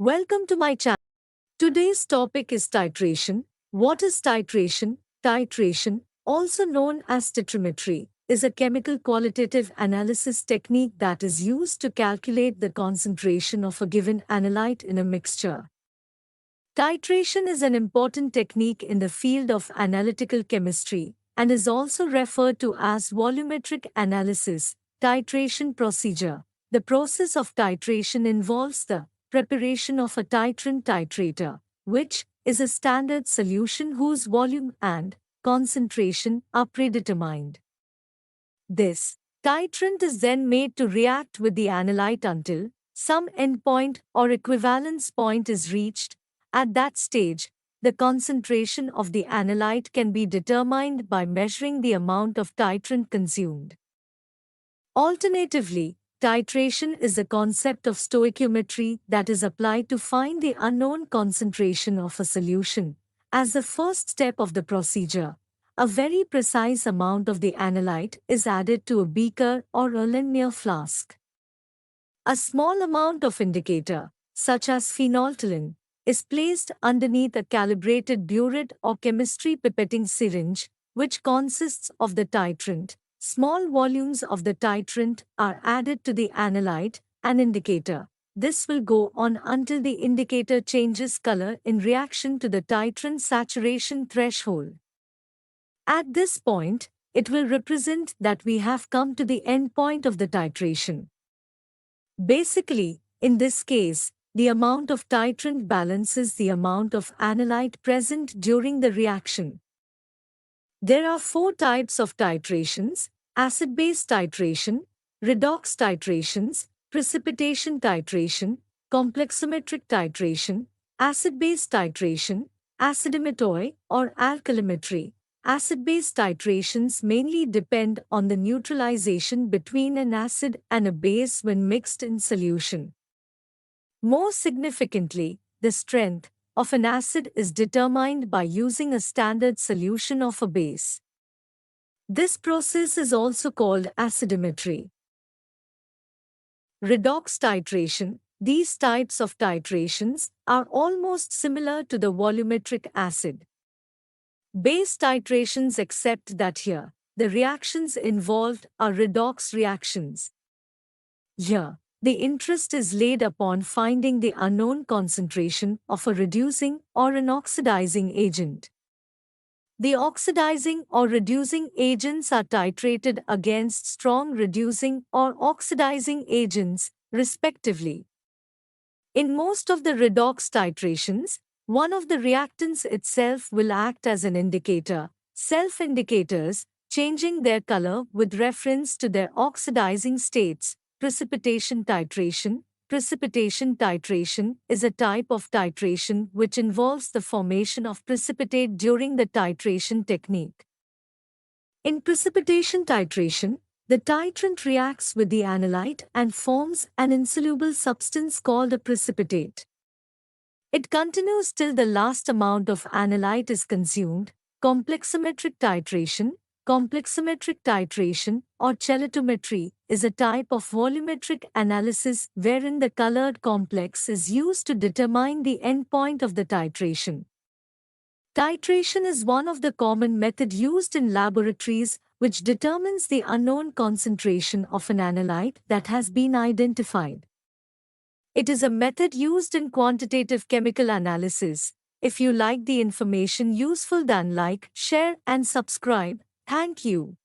Welcome to my channel. Today's topic is titration. What is titration? Titration, also known as titrimetry, is a chemical qualitative analysis technique that is used to calculate the concentration of a given analyte in a mixture. Titration is an important technique in the field of analytical chemistry and is also referred to as volumetric analysis, titration procedure. The process of titration involves the preparation of a titrant titrator, which is a standard solution whose volume and concentration are predetermined. This titrant is then made to react with the analyte until some endpoint or equivalence point is reached. At that stage, the concentration of the analyte can be determined by measuring the amount of titrant consumed. Alternatively, titration is a concept of stoichiometry that is applied to find the unknown concentration of a solution. As the first step of the procedure, a very precise amount of the analyte is added to a beaker or a linear flask. A small amount of indicator, such as phenolphthalein, is placed underneath a calibrated burette or chemistry pipetting syringe, which consists of the titrant. Small volumes of the titrant are added to the analyte and indicator. This will go on until the indicator changes color in reaction to the titrant saturation threshold. At this point, it will represent that we have come to the end point of the titration. Basically, in this case, the amount of titrant balances the amount of analyte present during the reaction. There are four types of titrations: acid-base titration, redox titrations, precipitation titration, complexometric titration, acid-base titration, acidimetry or alkalimetry. Acid-base titrations mainly depend on the neutralization between an acid and a base when mixed in solution. More significantly, the strength of an acid is determined by using a standard solution of a base. This process is also called acidimetry. Redox titration. These types of titrations are almost similar to the volumetric acid base titrations, except that here, the reactions involved are redox reactions. Here, the interest is laid upon finding the unknown concentration of a reducing or an oxidizing agent. The oxidizing or reducing agents are titrated against strong reducing or oxidizing agents, respectively. In most of the redox titrations, one of the reactants itself will act as an indicator, self-indicators, changing their color with reference to their oxidizing states. Precipitation titration. Precipitation titration is a type of titration which involves the formation of precipitate during the titration technique. In precipitation titration, the titrant reacts with the analyte and forms an insoluble substance called a precipitate. It continues till the last amount of analyte is consumed. Complexometric titration. Complexometric titration, or chelatometry, is a type of volumetric analysis wherein the colored complex is used to determine the endpoint of the titration. Titration is one of the common methods used in laboratories which determines the unknown concentration of an analyte that has been identified. It is a method used in quantitative chemical analysis. If you like the information useful, then like, share and subscribe. Thank you.